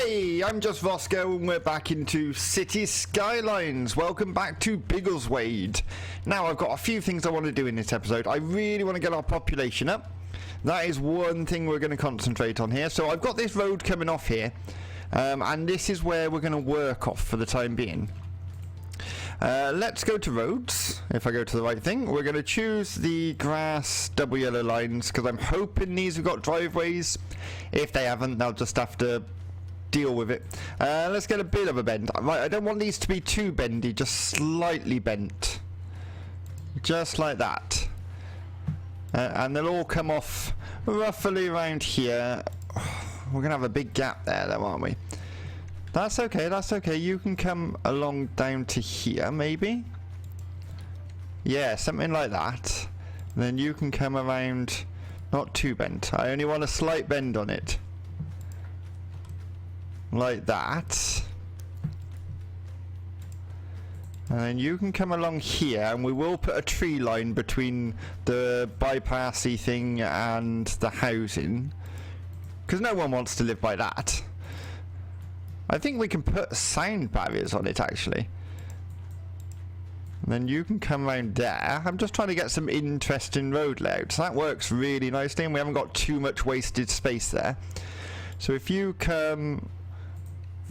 Hey, I'm just Roscoe and we're back into City Skylines. Welcome back to Biggleswade. Now I've got a few things I want to do in this episode. I really want to get our population up. That is one thing we're going to concentrate on here. So I've got this road coming off here. And this is where we're going to work off for the time being. Let's go to roads, if I go to the right thing. We're going to choose the grass double yellow lines, because I'm hoping these have got driveways. If they haven't, they'll just have to deal with it. Let's get a bit of a bend. Right, I don't want these to be too bendy, just slightly bent. Just like that. And they'll all come off roughly around here. We're going to have a big gap there though, aren't we? That's okay, that's okay. You can come along down to here, maybe? Yeah, something like that. And then you can come around, not too bent. I only want a slight bend on it. Like that. And then you can come along here, and we will put a tree line between the bypassy thing and the housing. Because no one wants to live by that. I think we can put sound barriers on it, actually. And then you can come around there. I'm just trying to get some interesting road layouts. That works really nicely, and we haven't got too much wasted space there. So if you come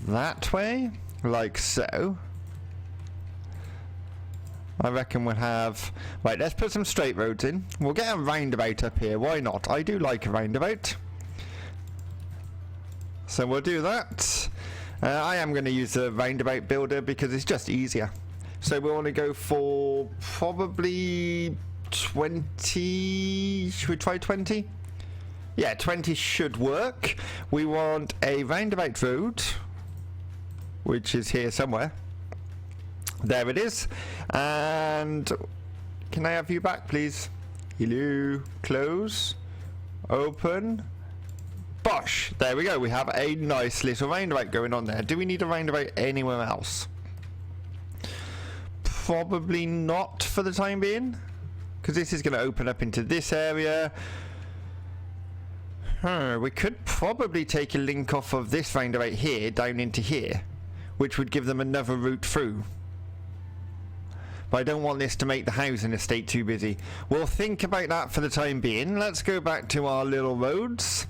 that way, like so, I reckon we'll have... Right, let's put some straight roads in. We'll get a roundabout up here. Why not? I do like a roundabout. So we'll do that. I am going to use the roundabout builder because it's just easier. So we want to go for probably 20. Should we try 20? Yeah, 20 should work. We want a roundabout road, which is here somewhere. There it is. And can I have you back, please? Hello. Close. Open. Bosh! There we go. We have a nice little roundabout going on there. Do we need a roundabout anywhere else? Probably not for the time being, because this is going to open up into this area. We could probably take a link off of this roundabout here down into here, which would give them another route through. But I don't want this to make the housing estate too busy. We'll think about that for the time being. Let's go back to our little roads.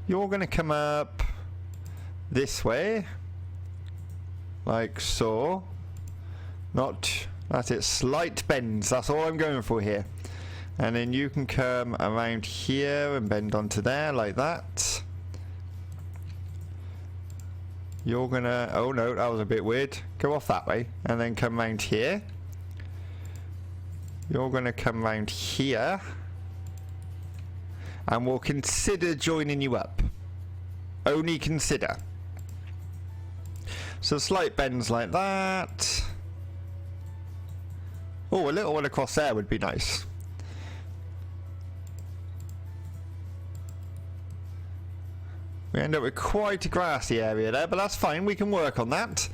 You're going to come up this way, like so. That's it, slight bends, that's all I'm going for here. And then you can come around here and bend onto there, like that. You're going to, oh no, that was a bit weird. Go off that way, and then come around here. You're going to come around here. And we'll consider joining you up. Only consider. So slight bends like that. Oh, a little one across there would be nice. We end up with quite a grassy area there, but that's fine. We can work on that.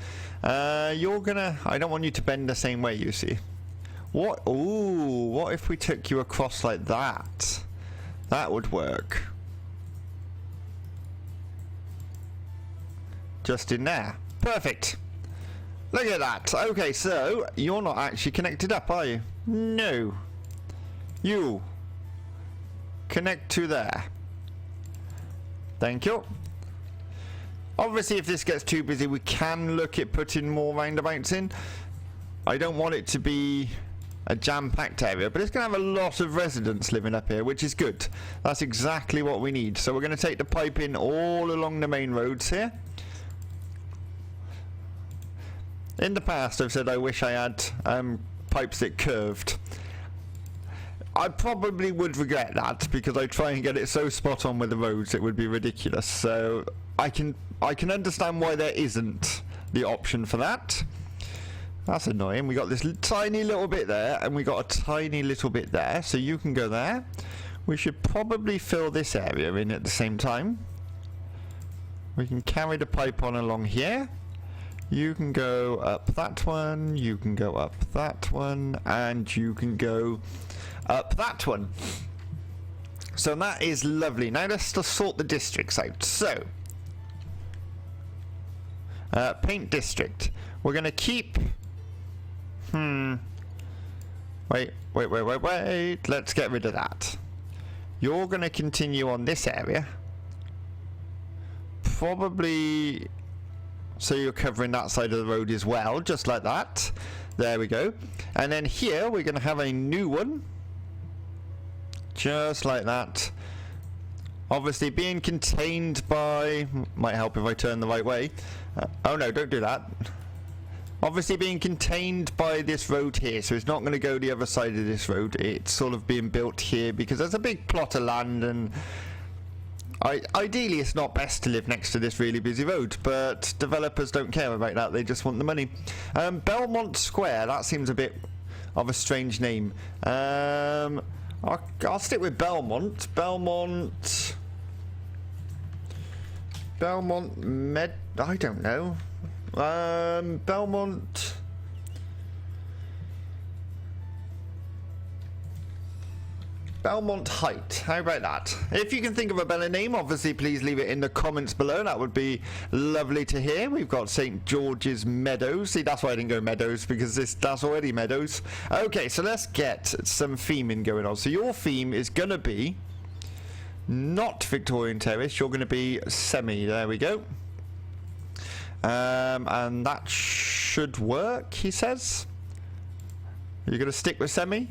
You're gonna... I don't want you to bend the same way, you see. What? Ooh, what if we took you across like that? That would work. Just in there. Perfect. Look at that. Okay, so you're not actually connected up, are you? No. You. Connect to there. Thank you. Obviously, if this gets too busy, we can look at putting more roundabouts in. I don't want it to be a jam-packed area, but it's going to have a lot of residents living up here, which is good. That's exactly what we need. So we're going to take the pipe in all along the main roads here. In the past, I've said I wish I had pipes that curved. I probably would regret that, because I try and get it so spot on with the roads it would be ridiculous. So I can understand why there isn't the option for that. That's annoying. We got this tiny little bit there, and we got a tiny little bit there, so you can go there. We should probably fill this area in at the same time. We can carry the pipe on along here. You can go up that one, you can go up that one, and you can go up that one. So that is lovely. Now let's just sort the districts out. So Paint district. We're going to keep... Wait. Let's get rid of that. You're going to continue on this area. Probably... So you're covering that side of the road as well, just like that. There we go. And then here we're going to have a new one. Just like that. Obviously being contained by... Might help if I turn the right way. Oh no, don't do that. Obviously being contained by this road here, so it's not going to go the other side of this road. It's sort of being built here because there's a big plot of land, and ideally it's not best to live next to this really busy road, but developers don't care about that. They just want the money. Belmont Square, that seems a bit of a strange name. I'll stick with Belmont. Belmont I don't know. Belmont Height. How about that? If you can think of a better name, obviously please leave it in the comments below. That would be lovely to hear. We've got St. George's Meadows. See, that's why I didn't go Meadows, because that's already Meadows. Okay, so let's get some theming going on. So your theme is going to be not Victorian Terrace. You're going to be semi. There we go. And that should work, he says. Are you going to stick with semi?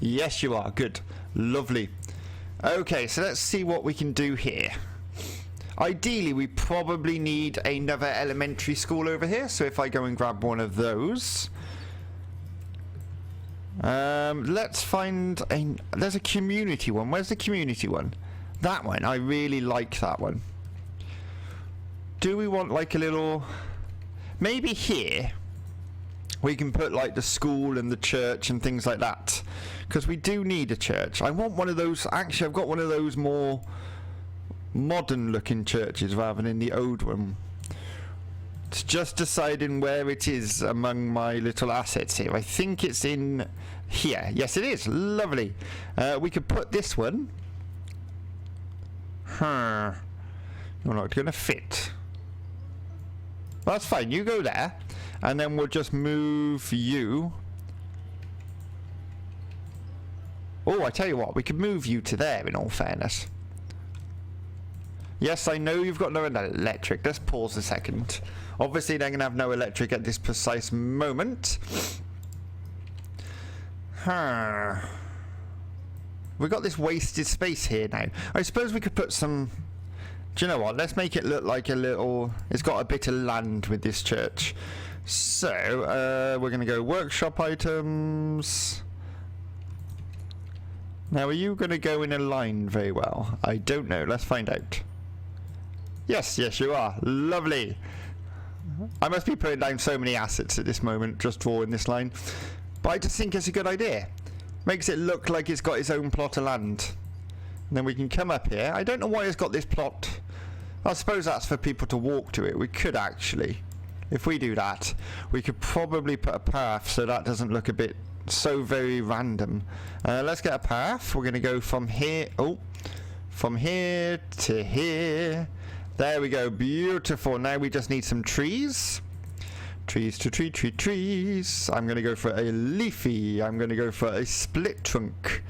Yes, you are. Good. Lovely. Okay, so let's see what we can do here. Ideally, we probably need another elementary school over here. So if I go and grab one of those. Let's find there's a community one. Where's the community one? That one. I really like that one. Do we want like a little... Maybe here we can put like the school and the church and things like that, because we do need a church. I want one of those. Actually, I've got one of those more modern looking churches rather than the old one. It's just deciding where it is among my little assets here. I think it's in here. Yes, it is. Lovely. We could put this one. You're not going to fit. That's fine, you go there, and then we'll just move you. Oh, I tell you what, we could move you to there, in all fairness. Yes, I know you've got no electric. Let's pause a second. Obviously, they're going to have no electric at this precise moment. We've got this wasted space here now. I suppose we could put some... Do you know what? Let's make it look like a little... It's got a bit of land with this church. So, we're going to go workshop items. Now, are you going to go in a line very well? I don't know. Let's find out. Yes, you are. Lovely. I must be putting down so many assets at this moment, just drawing this line. But I just think it's a good idea. Makes it look like it's got its own plot of land. And then we can come up here. I don't know why it's got this plot. I suppose that's for people to walk to it. We could actually, if we do that, we could probably put a path so that doesn't look a bit so very random. Let's get a path. We're going to go from here. Oh, from here to here. There we go. Beautiful. Now we just need some trees. Trees to trees. I'm going to go for a leafy. I'm going to go for a split trunk.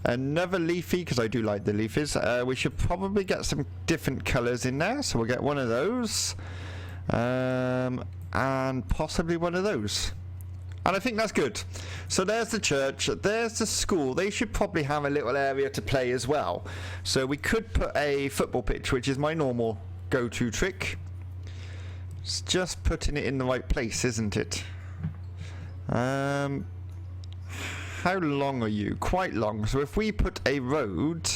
Another leafy, because I do like the leafies. We should probably get some different colours in there, so we'll get one of those, and possibly one of those. And I think that's good. So there's the church, there's the school. They should probably have a little area to play as well. So we could put a football pitch, which is my normal go-to trick. It's just putting it in the right place, isn't it? How long are you? Quite long. So if we put a road...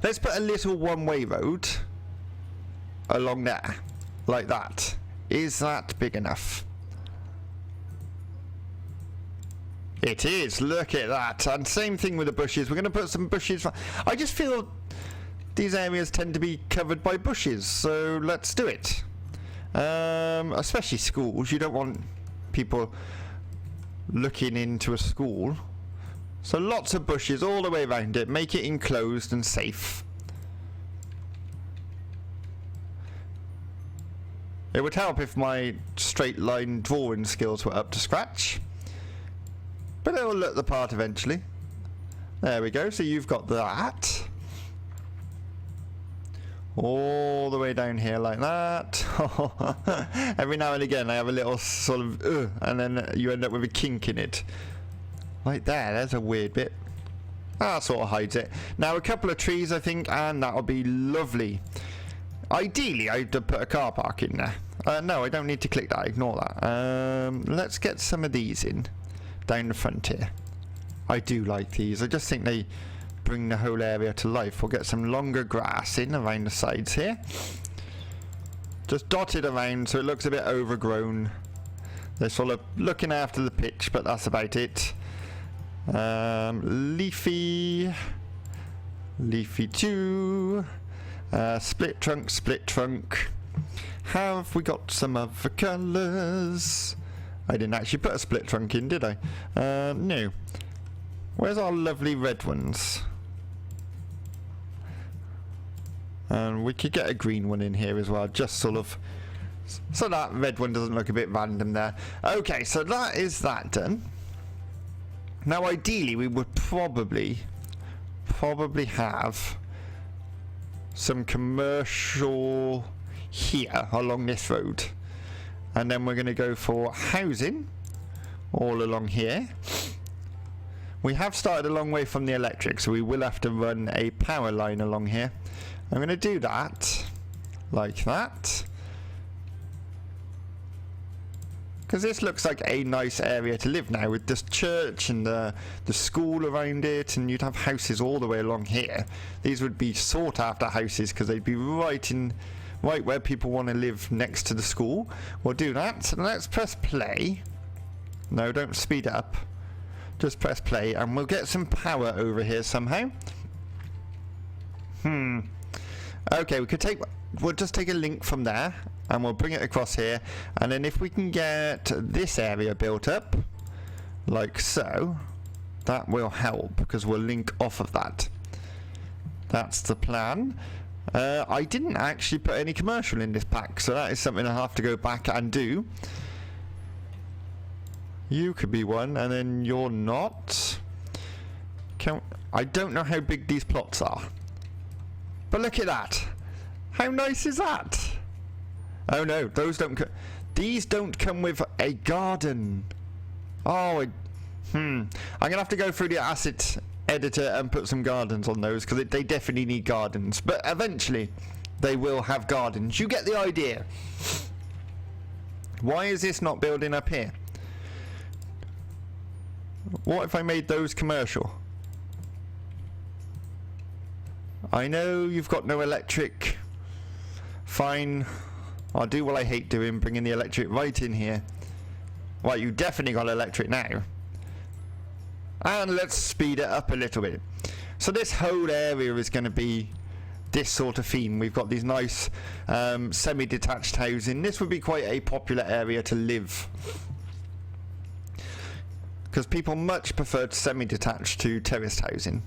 Let's put a little one-way road along there. Like that. Is that big enough? It is. Look at that. And same thing with the bushes. We're going to put some bushes... I just feel these areas tend to be covered by bushes. So let's do it. Especially schools. You don't want people... looking into a school. So lots of bushes all the way around it. Make it enclosed and safe. It would help if my straight line drawing skills were up to scratch. But it will look the part eventually. There we go, so you've got that. All the way down here like that. Every now and again I have a little sort of and then you end up with a kink in it. Like there, there's a weird bit. That sort of hides it. Now a couple of trees I think, and that'll be lovely. Ideally I'd put a car park in there. No, I don't need to click that, ignore that. Let's get some of these in down the front here. I do like these, I just think they bring the whole area to life. We'll get some longer grass in around the sides here. Just dotted around so it looks a bit overgrown. They're sort of looking after the pitch, but that's about it. Leafy too. Split trunk. Have we got some other colours? I didn't actually put a split trunk in, did I? No. Where's our lovely red ones? And we could get a green one in here as well, just sort of so that red one doesn't look a bit random there. Okay, so that is that done. Now ideally we would probably have some commercial here along this road, and then we're going to go for housing all along here. We have started a long way from the electric, so we will have to run a power line along here. I'm going to do that like that, because this looks like a nice area to live now with this church and the school around it, and you'd have houses all the way along here. These would be sought after houses because they'd be right where people want to live next to the school. We'll do that. So let's press play. No, don't speed up. Just press play and we'll get some power over here somehow. Okay, we'll just take a link from there and we'll bring it across here, and then if we can get this area built up like so, that will help because we'll link off of that. That's the plan. I didn't actually put any commercial in this pack, so that is something I'll have to go back and do. You could be one, and then you're not. I don't know how big these plots are, but look at that. How nice is that? Oh no, those don't these don't come with a garden. Oh, I'm gonna have to go through the asset editor and put some gardens on those, because they definitely need gardens, but eventually they will have gardens. You get the idea. Why is this not building up here? What if I made those commercial? I know you've got no electric. Fine. I'll do what I hate doing, bringing the electric right in here. Well, you definitely got electric now. And let's speed it up a little bit. So this whole area is going to be this sort of theme. We've got these nice semi-detached housing. This would be quite a popular area to live, because people much preferred semi-detached to terraced housing.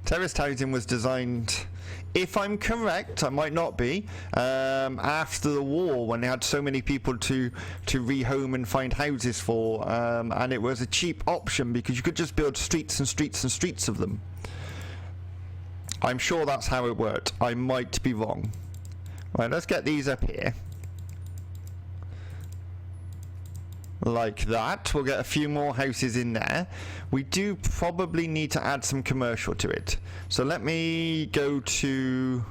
Terraced housing was designed, if I'm correct, I might not be, after the war, when they had so many people to rehome and find houses for, and it was a cheap option because you could just build streets and streets and streets of them. I'm sure that's how it worked. I might be wrong. Right, let's get these up here. Like that. We'll get a few more houses in there. We do probably need to add some commercial to it. So let me go to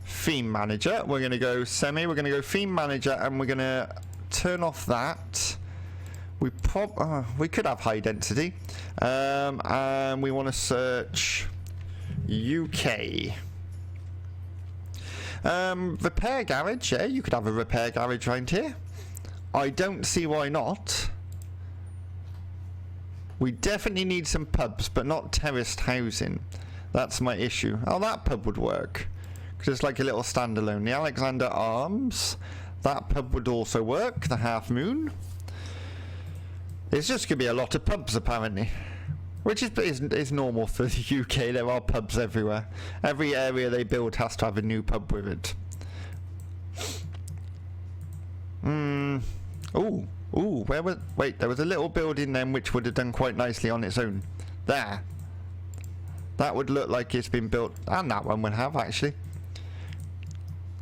theme manager. We're going to go semi. We're going to go theme manager, and we're going to turn off that. We could have high density. And we want to search UK. Repair garage. Yeah, you could have a repair garage around here. I don't see why not. We definitely need some pubs, but not terraced housing. That's my issue. Oh, that pub would work, because it's like a little standalone. The Alexander Arms, that pub would also work. The Half Moon. It's just going to be a lot of pubs apparently, which is normal for the UK. There are pubs everywhere. Every area they build has to have a new pub with it. Ooh, where was... Wait, there was a little building then which would have done quite nicely on its own. There. That would look like it's been built, and that one would have, actually.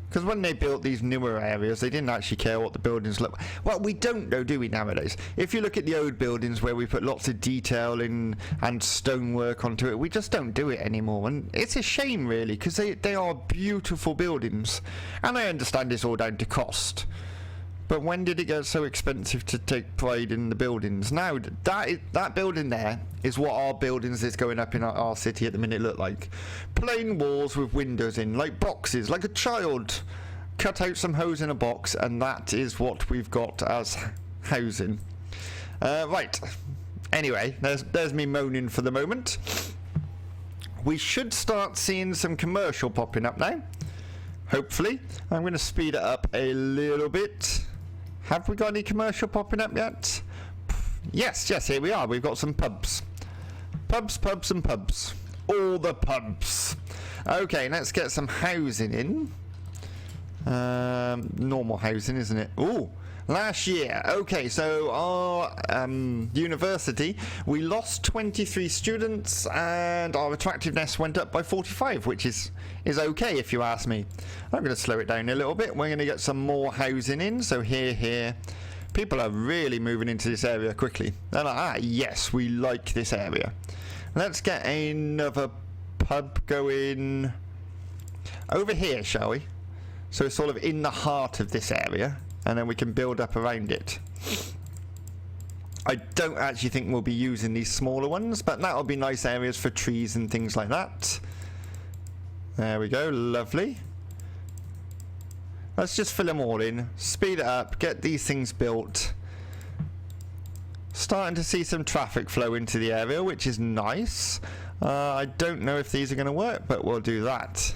Because when they built these newer areas, they didn't actually care what the buildings look. Well, we don't know, do we, nowadays? If you look at the old buildings where we put lots of detail in and stonework onto it, we just don't do it anymore. And it's a shame, really, because they are beautiful buildings. And I understand it's all down to cost. But when did it get so expensive to take pride in the buildings? Now, that building there is what our buildings that's going up in our city at the minute look like. Plain walls with windows in, like boxes, like a child cut out some holes in a box, and that is what we've got as housing. Right. Anyway, there's me moaning for the moment. We should start seeing some commercial popping up now. Hopefully. I'm going to speed it up a little bit. Have we got any commercial popping up yet? Yes, here we are. We've got some pubs. Pubs, and pubs. All the pubs. Okay, let's get some housing in. Normal housing, isn't it? Ooh, last year. Okay, so our university, we lost 23 students and our attractiveness went up by 45, which is okay if you ask me. I'm going to slow it down a little bit. We're going to get some more housing in. So here. People are really moving into this area quickly. They're like, yes, we like this area. Let's get another pub going over here, shall we? So it's sort of in the heart of this area, and then we can build up around it. I don't actually think we'll be using these smaller ones, but that'll be nice areas for trees and things like that. There we go, lovely. Let's just fill them all in, speed it up, get these things built. Starting to see some traffic flow into the area, which is nice. I don't know if these are going to work, but we'll do that.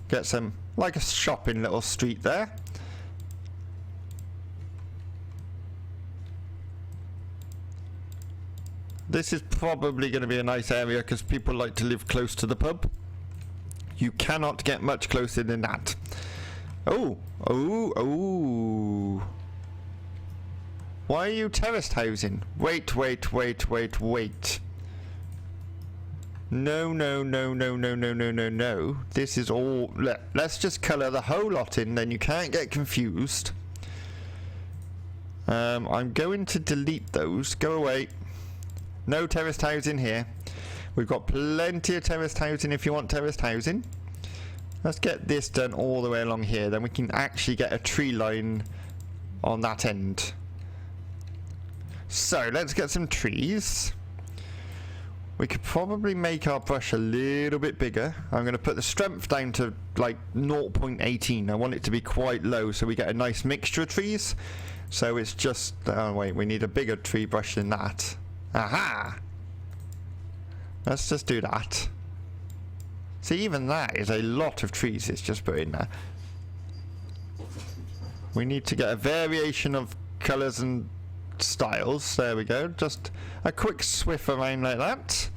Get some, like a shopping little street there. This is probably going to be a nice area because people like to live close to the pub. You cannot get much closer than that. Oh. Why are you terraced housing? Wait. No. This is all... Let's just colour the whole lot in, then you can't get confused. I'm going to delete those. Go away. No terraced housing here. We've got plenty of terraced housing if you want terraced housing. Let's get this done all the way along here. Then we can actually get a tree line on that end. So, let's get some trees. We could probably make our brush a little bit bigger. I'm going to put the strength down to like 0.18. I want it to be quite low so we get a nice mixture of trees. So it's just... oh wait, we need a bigger tree brush than that. Aha! Let's just do that. See, even that is a lot of trees it's just put in there. We need to get a variation of colours and styles. There we go. Just a quick swift around like that.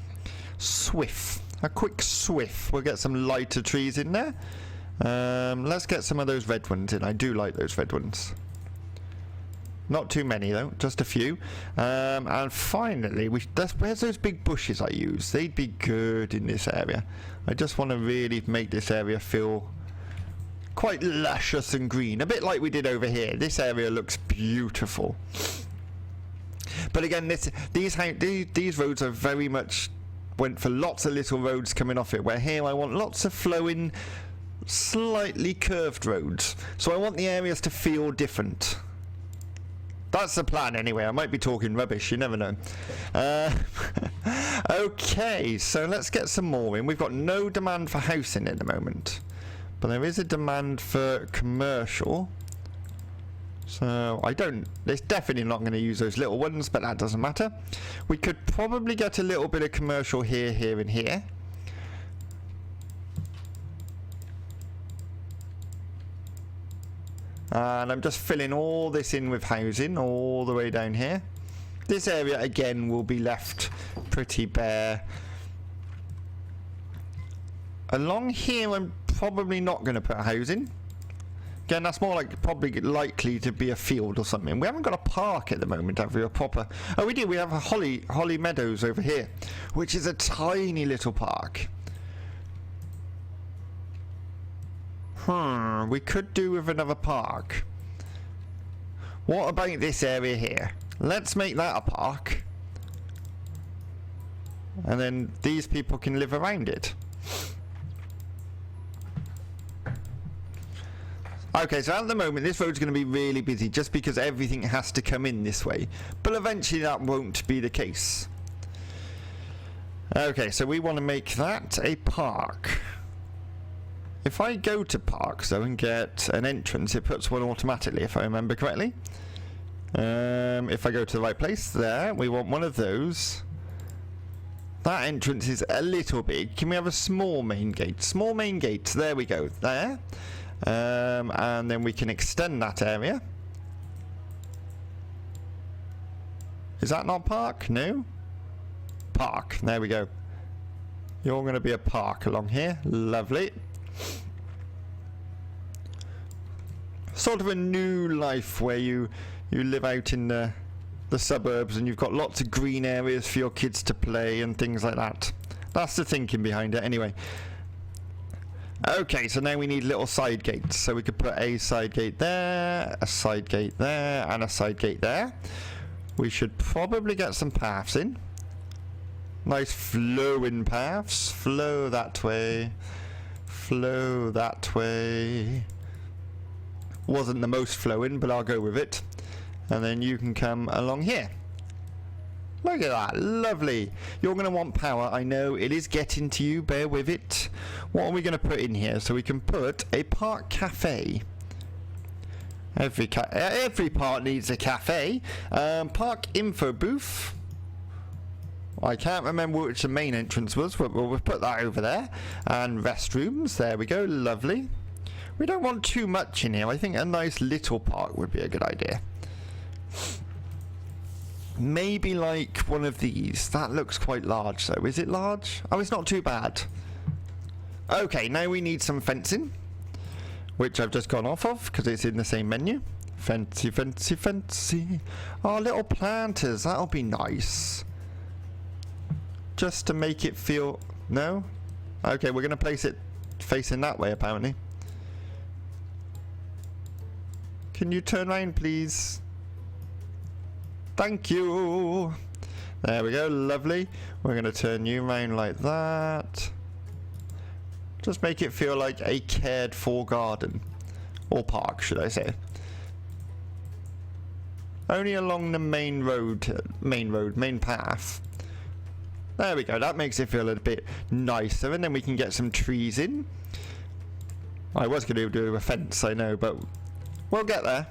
A quick swift. We'll get some lighter trees in there. Let's get some of those red ones in. I do like those red ones. Not too many though, just a few. And finally, where's those big bushes I use? They'd be good in this area. I just want to really make this area feel quite luscious and green, a bit like we did over here. This area looks beautiful. But again, these roads are very much went for lots of little roads coming off it, where here I want lots of flowing, slightly curved roads. So I want the areas to feel different. That's the plan anyway. I might be talking rubbish, you never know. Okay, so let's get some more in. We've got no demand for housing at the moment, but there is a demand for commercial. So it's definitely not going to use those little ones, but that doesn't matter. We could probably get a little bit of commercial here, and here. And I'm just filling all this in with housing all the way down here. This area again will be left pretty bare. Along here I'm probably not going to put housing, Again, that's more like probably likely to be a field or something. We haven't got a park at the moment, have we? A proper... Oh, we do. We have a Holly Meadows over here, which is a tiny little park. We could do with another park. What about this area here? Let's make that a park. And then these people can live around it. Okay, so at the moment this road's going to be really busy just because everything has to come in this way. But eventually that won't be the case. Okay, so we want to make that a park. If I go to parks though and get an entrance, it puts one automatically if I remember correctly. If I go to the right place, there, we want one of those. That entrance is a little big. Can we have a small main gate? Small main gate, there we go, there. And then we can extend that area. Is that not park? No? Park, there we go. You're going to be a park along here. Lovely. Sort of a new life where you live out in the suburbs and you've got lots of green areas for your kids to play and things like that. That's the thinking behind it anyway. Okay, so now we need little side gates. So we could put a side gate there, a side gate there, and a side gate there. We should probably get some paths in. Nice flowing paths. Flow that way. Flow that way. Wasn't the most flowing, but I'll go with it. And then you can come along here. Look at that, lovely. You're going to want power, I know. It is getting to you, bear with it. What are we going to put in here? So we can put a park cafe. Every park needs a cafe. Park info booth. I can't remember which the main entrance was, but we'll put that over there. And restrooms, there we go, lovely. We don't want too much in here. I think a nice little park would be a good idea. Maybe like one of these. That looks quite large though. Is it large? Oh, it's not too bad. Okay, now we need some fencing, which I've just gone off of because it's in the same menu. Fancy, fancy, fancy. Oh, little planters. That'll be nice. Just to make it feel... No? Okay, we're going to place it facing that way apparently. Can you turn around please? Thank you. There we go, lovely. We're going to turn you around like that. Just make it feel like a cared for garden. Or park, should I say. Only along the main path. There we go, that makes it feel a bit nicer. And then we can get some trees in. I was going to do a fence, I know, but we'll get there.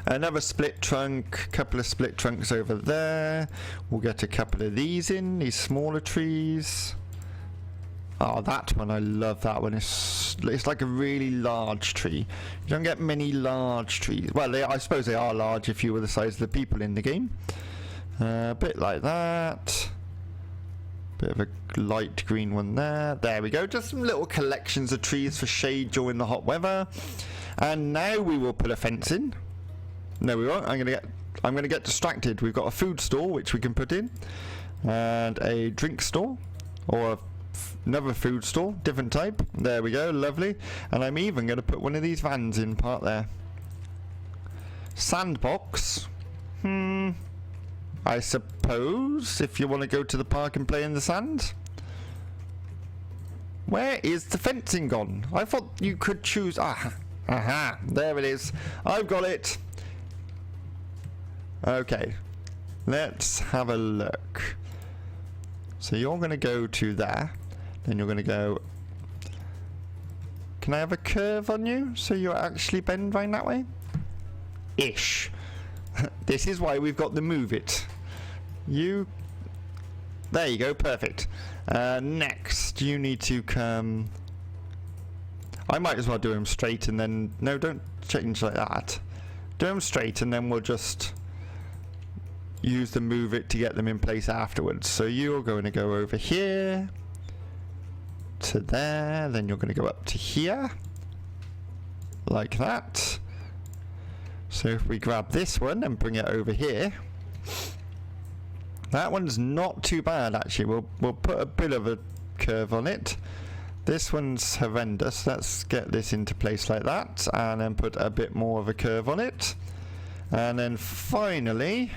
Another split trunk, couple of split trunks over there. We'll get a couple of these in, these smaller trees. Oh, that one, I love that one. It's like a really large tree. You don't get many large trees. Well, I suppose they are large if you were the size of the people in the game. A bit like that. Bit of a light green one there. There we go. Just some little collections of trees for shade during the hot weather. And now we will put a fence in. No, we won't. I'm gonna get distracted. We've got a food store which we can put in, and a drink store, or another food store, different type. There we go, lovely. And I'm even going to put one of these vans in part there. Sandbox. I suppose if you want to go to the park and play in the sand. Where is the fencing gone? I thought you could choose. Aha, there it is. I've got it. Okay, let's have a look. So you're going to go to there, then you're going to go... Can I have a curve on you so you actually bend right that way? Ish. This is why we've got the move it. You... There you go, perfect. Next, you need to come... I might as well do them straight and then... No, don't change like that. Do them straight and then we'll just... use the move it to get them in place afterwards. So you're going to go over here to there, then you're going to go up to here, like that. So if we grab this one and bring it over here, that one's not too bad actually. We'll put a bit of a curve on it. This one's horrendous. Let's get this into place like that, and then put a bit more of a curve on it. And then finally,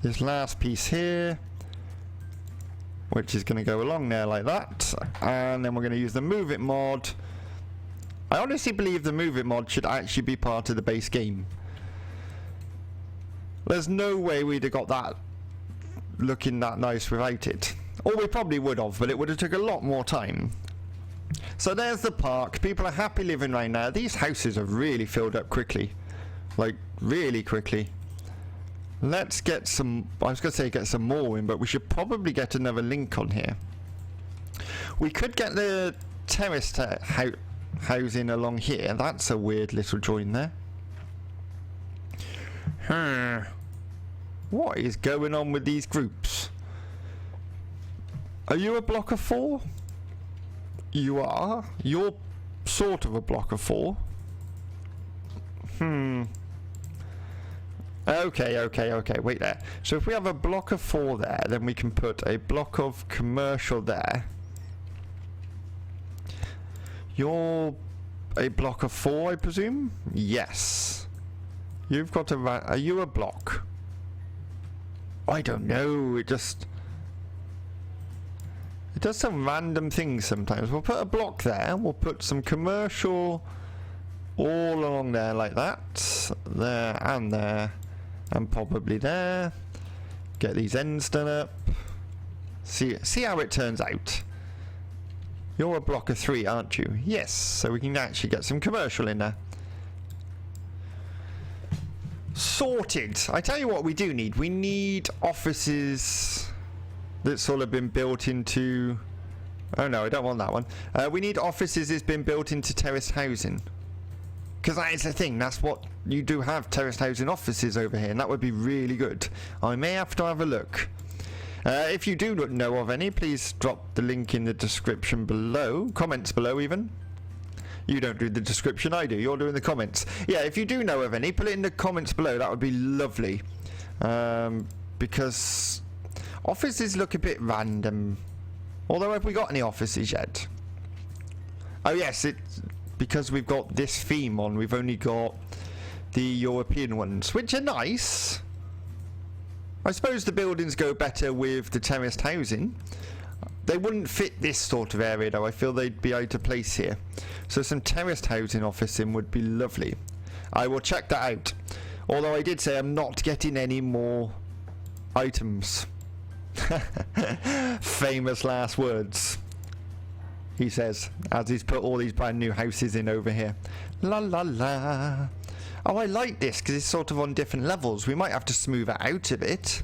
this last piece here, which is going to go along there like that. And then we're going to use the Move It mod. I honestly believe the Move It mod should actually be part of the base game. There's no way we'd have got that looking that nice without it. Or we probably would have, but it would have took a lot more time. So there's the park. People are happy living right now. These houses have really filled up quickly. Like, really quickly. Let's get some, I was going to say get some more in, but we should probably get another link on here. We could get the terraced housing along here. That's a weird little join there. What is going on with these groups? Are you a block of 4? You are. You're sort of a block of 4. Okay, wait there. So if we have a block of 4 there, then we can put a block of commercial there. You're a block of 4, I presume? Yes. You've got a... Are you a block? I don't know, it does some random things sometimes. We'll put a block there, we'll put some commercial all along there like that. There, and probably there. Get these ends done up. See how it turns out. You're a block of 3, aren't you? Yes, so we can actually get some commercial in there. Sorted. I tell you what we do need. We need offices that's sort of been built into... Oh no, I don't want that one. We need offices that's been built into terraced housing. Because that is the thing. That's what you do have, terraced housing offices over here. And that would be really good. I may have to have a look. If you do know of any, please drop the link in the description below. Comments below even. You don't do the description, I do. You're doing the comments. Yeah, if you do know of any, put it in the comments below. That would be lovely. Because offices look a bit random. Although, have we got any offices yet? Oh yes, because we've got this theme on, we've only got the European ones, which are nice. I suppose the buildings go better with the terraced housing. They wouldn't fit this sort of area though. I feel they'd be out of place here. So some terraced housing officing would be lovely. I will check that out. Although I did say I'm not getting any more items. Famous last words, he says, as he's put all these brand new houses in over here. La la la. Oh, I like this because it's sort of on different levels. We might have to smooth it out a bit.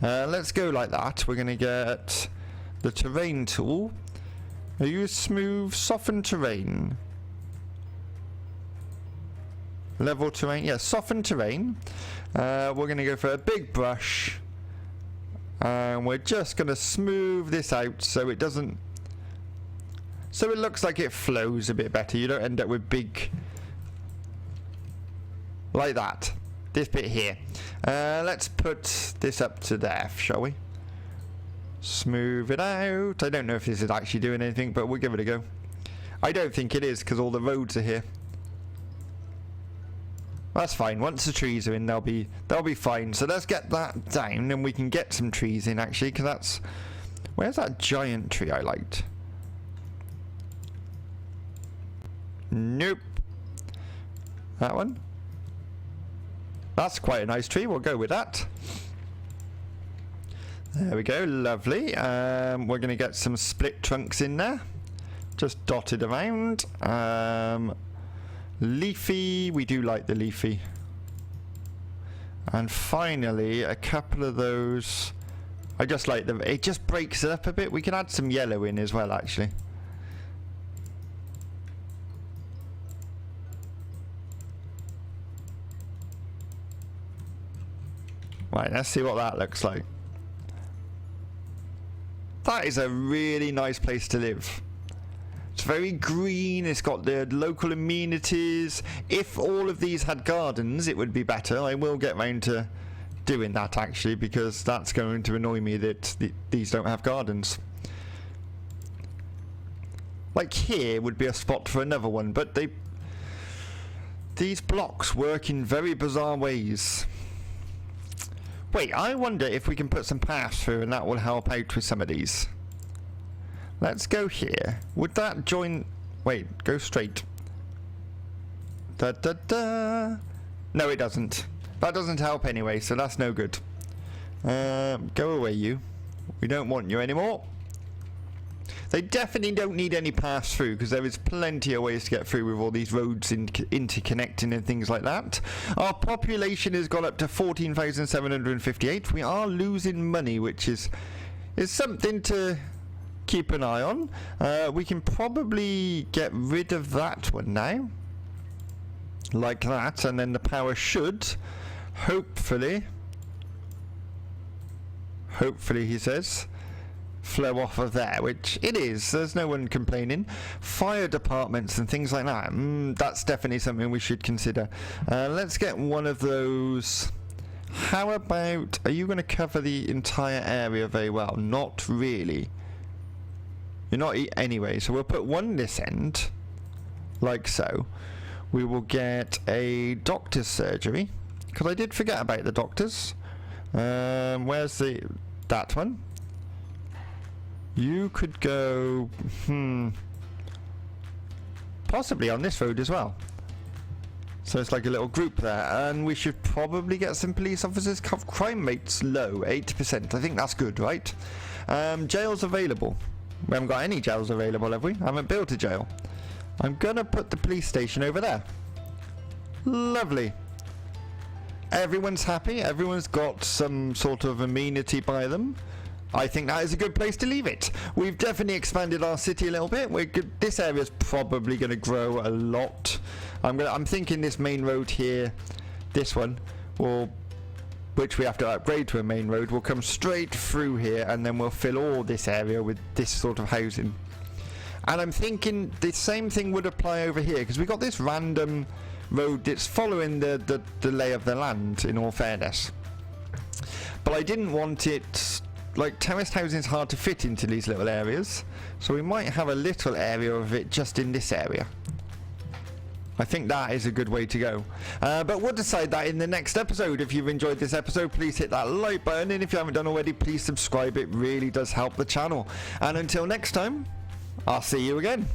Let's go like that. We're going to get the terrain tool. Are you smooth, soften terrain? Level terrain, yeah, soften terrain. We're going to go for a big brush. And we're just going to smooth this out so it doesn't... So it looks like it flows a bit better. You don't end up with big... Like that. This bit here. Let's put this up to there, shall we? Smooth it out. I don't know if this is actually doing anything, but we'll give it a go. I don't think it is because all the roads are here. That's fine. Once the trees are in, they'll be fine. So let's get that down, and we can get some trees in actually, because that's... Where's that giant tree I liked? Nope. That one? That's quite a nice tree. We'll go with that. There we go. Lovely. We're going to get some split trunks in there. Just dotted around. Leafy. We do like the leafy. And finally, a couple of those. I just like them. It just breaks it up a bit. We can add some yellow in as well, actually. Right, let's see what that looks like. That is a really nice place to live. It's very green, it's got the local amenities. If all of these had gardens, it would be better. I will get round to doing that, actually, because that's going to annoy me that these don't have gardens. Like here would be a spot for another one, but these blocks work in very bizarre ways. Wait, I wonder if we can put some paths through and that will help out with some of these. Let's go here. Would that join... Wait, go straight. Da da da. No, it doesn't. That doesn't help anyway, so that's no good. Go away, you. We don't want you anymore. They definitely don't need any paths through, because there is plenty of ways to get through with all these roads interconnecting and things like that. Our population has gone up to 14,758. We are losing money, which is something to keep an eye on. We can probably get rid of that one now. Like that, and then the power should, hopefully, he says, flow off of there, which it is. There's no one complaining. Fire departments and things like that, that's definitely something we should consider. Let's get one of those. How about, are you going to cover the entire area very well? Not really. You're not anyway, so we'll put one this end, like so. We will get a doctor's surgery, because I did forget about the doctors. Where's that one? You could go, possibly on this road as well. So it's like a little group there, and we should probably get some police officers. Crime rate's low, 8%. I think that's good, right? Jails available. We haven't got any jails available, have we? I haven't built a jail. I'm gonna put the police station over there. Lovely. Everyone's happy. Everyone's got some sort of amenity by them. I think that is a good place to leave it. We've definitely expanded our city a little bit. This area is probably going to grow a lot. I'm thinking this main road here, this one, which we have to upgrade to a main road, will come straight through here, and then we'll fill all this area with this sort of housing. And I'm thinking the same thing would apply over here, because we got this random road that's following the lay of the land, in all fairness. But I didn't want it, like, terraced housing is hard to fit into these little areas, so we might have a little area of it just in this area. I think that is a good way to go. But we'll decide that in the next episode. If you've enjoyed this episode, please hit that like button, and if you haven't done already, please subscribe. It really does help the channel. And until next time, I'll see you again.